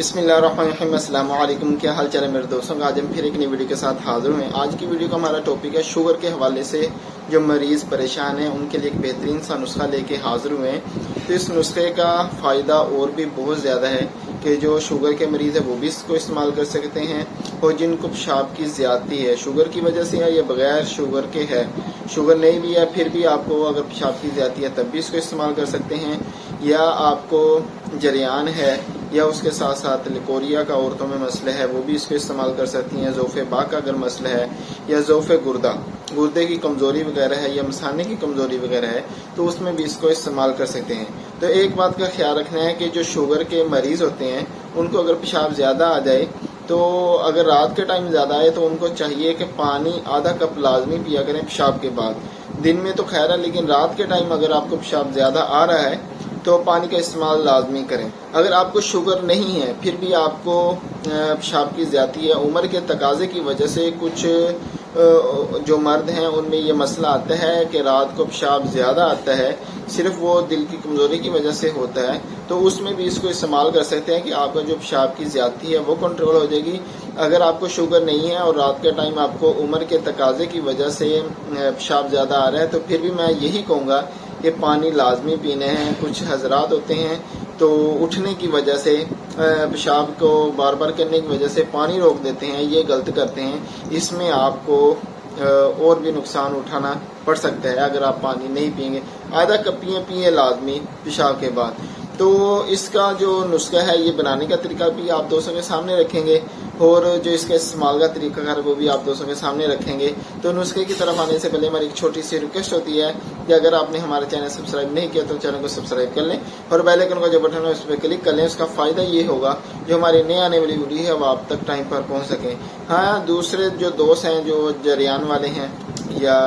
بسم اللہ الرحمن الرحیم۔ السلام علیکم، کیا حال چال ہے میرے دوستوں کا؟ آج ہم پھر ایک نئی ویڈیو کے ساتھ حاضر ہوئے ہیں۔ آج کی ویڈیو کا ہمارا ٹاپک ہے شوگر کے حوالے سے جو مریض پریشان ہیں ان کے لیے ایک بہترین سا نسخہ لے کے حاضر ہوئے ہیں۔ تو اس نسخے کا فائدہ اور بھی بہت زیادہ ہے کہ جو شوگر کے مریض ہیں وہ بھی اس کو استعمال کر سکتے ہیں، اور جن کو پیشاب کی زیادتی ہے شوگر کی وجہ سے ہے یا بغیر شوگر کے ہے، شوگر نہیں بھی ہے پھر بھی آپ کو اگر پیشاب کی زیادتی ہے تب بھی اس کو استعمال کر سکتے ہیں، یا آپ کو جریان ہے یا اس کے ساتھ ساتھ لیکوریا کا عورتوں میں مسئلہ ہے وہ بھی اس کو استعمال کر سکتی ہیں، ضعف باک کا اگر مسئلہ ہے یا ضعف گردے کی کمزوری وغیرہ ہے یا مثانے کی کمزوری وغیرہ ہے تو اس میں بھی اس کو استعمال کر سکتے ہیں۔ تو ایک بات کا خیال رکھنا ہے کہ جو شوگر کے مریض ہوتے ہیں ان کو اگر پیشاب زیادہ آ جائے تو اگر رات کے ٹائم زیادہ آئے تو ان کو چاہیے کہ پانی آدھا کپ لازمی پیا کریں پیشاب کے بعد۔ دن میں تو خیر ہے لیکن رات کے ٹائم اگر آپ کو پیشاب زیادہ آ رہا ہے تو پانی کا استعمال لازمی کریں۔ اگر آپ کو شوگر نہیں ہے پھر بھی آپ کو پیشاب کی زیادتی ہے، عمر کے تقاضے کی وجہ سے کچھ جو مرد ہیں ان میں یہ مسئلہ آتا ہے کہ رات کو پیشاب زیادہ آتا ہے، صرف وہ دل کی کمزوری کی وجہ سے ہوتا ہے، تو اس میں بھی اس کو استعمال کر سکتے ہیں کہ آپ کا جو پیشاب کی زیادتی ہے وہ کنٹرول ہو جائے گی۔ اگر آپ کو شوگر نہیں ہے اور رات کے ٹائم آپ کو عمر کے تقاضے کی وجہ سے پیشاب زیادہ آ رہا ہے تو پھر بھی میں یہی کہوں گا کہ پانی لازمی پینے ہیں۔ کچھ حضرات ہوتے ہیں تو اٹھنے کی وجہ سے پیشاب کو بار بار کرنے کی وجہ سے پانی روک دیتے ہیں، یہ غلط کرتے ہیں، اس میں آپ کو اور بھی نقصان اٹھانا پڑ سکتا ہے اگر آپ پانی نہیں پئیں گے۔ آدھا کپ پیئیں لازمی پیشاب کے بعد۔ تو اس کا جو نسخہ ہے یہ بنانے کا طریقہ بھی آپ دوستوں کے سامنے رکھیں گے اور جو اس کے استعمال کا طریقہ کار وہ بھی آپ دوستوں کے سامنے رکھیں گے۔ تو نسخے کی طرف آنے سے پہلے ہماری ایک چھوٹی سی ریکویسٹ ہوتی ہے کہ اگر آپ نے ہمارا چینل سبسکرائب نہیں کیا تو چینل کو سبسکرائب کر لیں اور بیل آئیکن کا جو بٹن ہے اس پہ کلک کر لیں۔ اس کا فائدہ یہ ہوگا جو ہماری نئے آنے والی ویڈیو ہے وہ آپ تک ٹائم پر پہنچ سکیں۔ ہاں، دوسرے جو دوست ہیں جو جریان والے ہیں یا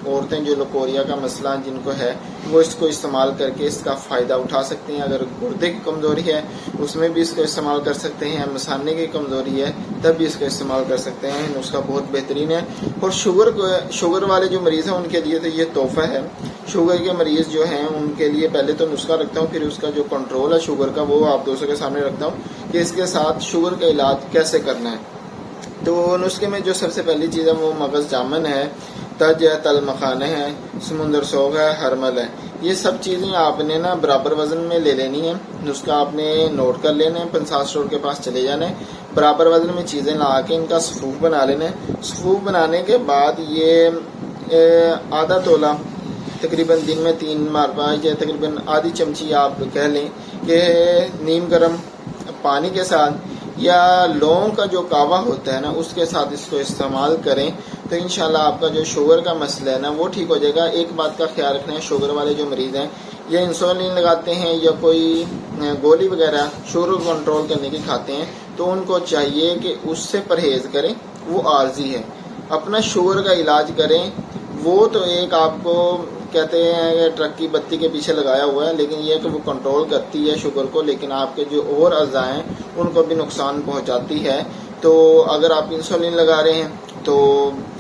عورتیں جو لیکوریا کا مسئلہ جن کو ہے وہ اس کو استعمال کر کے اس کا فائدہ اٹھا سکتے ہیں۔ اگر گردے کی کمزوری ہے اس میں بھی اس کو استعمال کر سکتے ہیں، مثانے کی کمزوری ہے تب بھی اس کو استعمال کر سکتے ہیں۔ نسخہ بہت بہترین ہے اور شوگر والے جو مریض ہیں ان کے لیے تو یہ تحفہ ہے۔ شوگر کے مریض جو ہیں ان کے لیے پہلے تو نسخہ رکھتا ہوں، پھر اس کا جو کنٹرول ہے شوگر کا وہ آپ دوستوں کے سامنے رکھتا ہوں کہ اس کے ساتھ شوگر کا علاج کیسے کرنا ہے۔ تو نسخے میں جو سب سے پہلی چیز ہے وہ مغز جامن ہے، تج ہے، تل مکھانے ہیں، سمندر سوگ ہے، ہرمل ہے۔ یہ سب چیزیں آپ نے نا برابر وزن میں لے لینی ہے۔ نسخہ آپ نے نوٹ کر لینا ہے، 50 اسٹور کے پاس چلے جانا ہے، برابر وزن میں چیزیں لا کے ان کا صفوف بنا لینا ہے۔ صفوف بنانے کے بعد یہ آدھا تولہ تقریباً دن میں 3 مرتبہ یا تقریباً آدھی چمچی آپ کہہ لیں کہ نیم گرم پانی کے ساتھ یا لونگ کا جو کہوا ہوتا ہے نا اس کے ساتھ اس کو استعمال کریں تو انشاءاللہ آپ کا جو شوگر کا مسئلہ ہے نا وہ ٹھیک ہو جائے گا۔ ایک بات کا خیال رکھنا ہے، شوگر والے جو مریض ہیں یا انسولین لگاتے ہیں یا کوئی گولی وغیرہ شوگر کو کنٹرول کرنے کی کھاتے ہیں تو ان کو چاہیے کہ اس سے پرہیز کریں، وہ عارضی ہے۔ اپنا شوگر کا علاج کریں، وہ تو ایک آپ کو کہتے ہیں کہ ٹرک کی بتی کے پیچھے لگایا ہوا ہے، لیکن یہ کہ وہ کنٹرول کرتی ہے شوگر کو، لیکن آپ کے جو اور اعضاء ہیں ان کو بھی نقصان پہنچاتی ہے۔ تو اگر آپ انسولین لگا رہے ہیں تو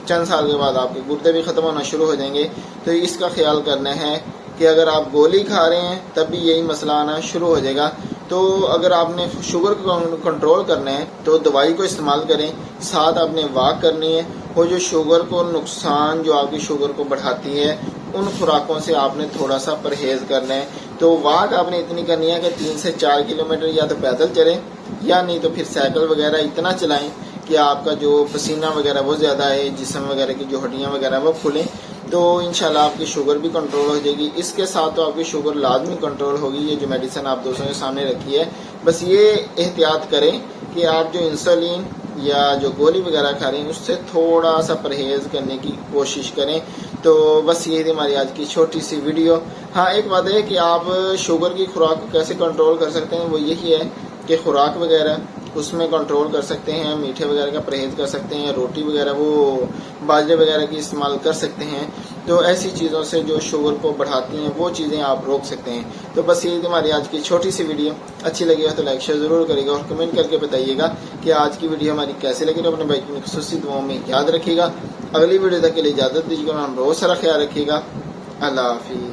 چند سال کے بعد آپ کے گردے بھی ختم ہونا شروع ہو جائیں گے۔ تو اس کا خیال کرنا ہے کہ اگر آپ گولی کھا رہے ہیں تب بھی یہی مسئلہ آنا شروع ہو جائے گا۔ تو اگر آپ نے شوگر کو کنٹرول کرنا ہے تو دوائی کو استعمال کریں، ساتھ آپ نے واک کرنی ہے، اور جو شوگر کو نقصان جو آپ کی شوگر کو بڑھاتی ہے ان خوراکوں سے آپ نے تھوڑا سا پرہیز کرنا ہے۔ تو واک آپ نے اتنی کرنی ہے کہ 3 سے 4 کلومیٹر یا تو پیدل چلیں یا نہیں تو پھر سائیکل وغیرہ اتنا چلائیں کہ آپ کا جو پسینہ وغیرہ وہ زیادہ ہے، جسم وغیرہ کی جو ہڈیاں وغیرہ وہ کھلیں، تو انشاءاللہ آپ کی شوگر بھی کنٹرول ہو جائے گی۔ اس کے ساتھ تو آپ کی شوگر لازمی کنٹرول ہوگی۔ یہ جو میڈیسن آپ دوستوں کے سامنے رکھی ہے بس یہ احتیاط کریں کہ آپ جو انسولین یا جو گولی وغیرہ کھا رہے ہیں اس سے تھوڑا سا پرہیز کرنے کی کوشش کریں۔ تو بس یہ تھی ہماری آج کی چھوٹی سی ویڈیو۔ ہاں، ایک بات ہے کہ آپ شوگر کی خوراک کو کیسے کنٹرول کر سکتے ہیں، وہ یہی ہے کہ خوراک وغیرہ اس میں کنٹرول کر سکتے ہیں، میٹھے وغیرہ کا پرہیز کر سکتے ہیں، روٹی وغیرہ وہ باجرے وغیرہ کی استعمال کر سکتے ہیں۔ تو ایسی چیزوں سے جو شوگر کو بڑھاتی ہیں وہ چیزیں آپ روک سکتے ہیں۔ تو بس یہ ہماری آج کی چھوٹی سی ویڈیو، اچھی لگی ہو تو لائک شیئر ضرور کرے گا اور کمنٹ کر کے بتائیے گا کہ آج کی ویڈیو ہماری کیسے لگی۔ تو اپنے بھائی کی خصوصی دعاؤں میں یاد رکھیے گا۔ اگلی ویڈیو تک کے لیے اجازت دیجیے گا، ہم بہت سارا خیال رکھیے گا۔ اللہ حافظ۔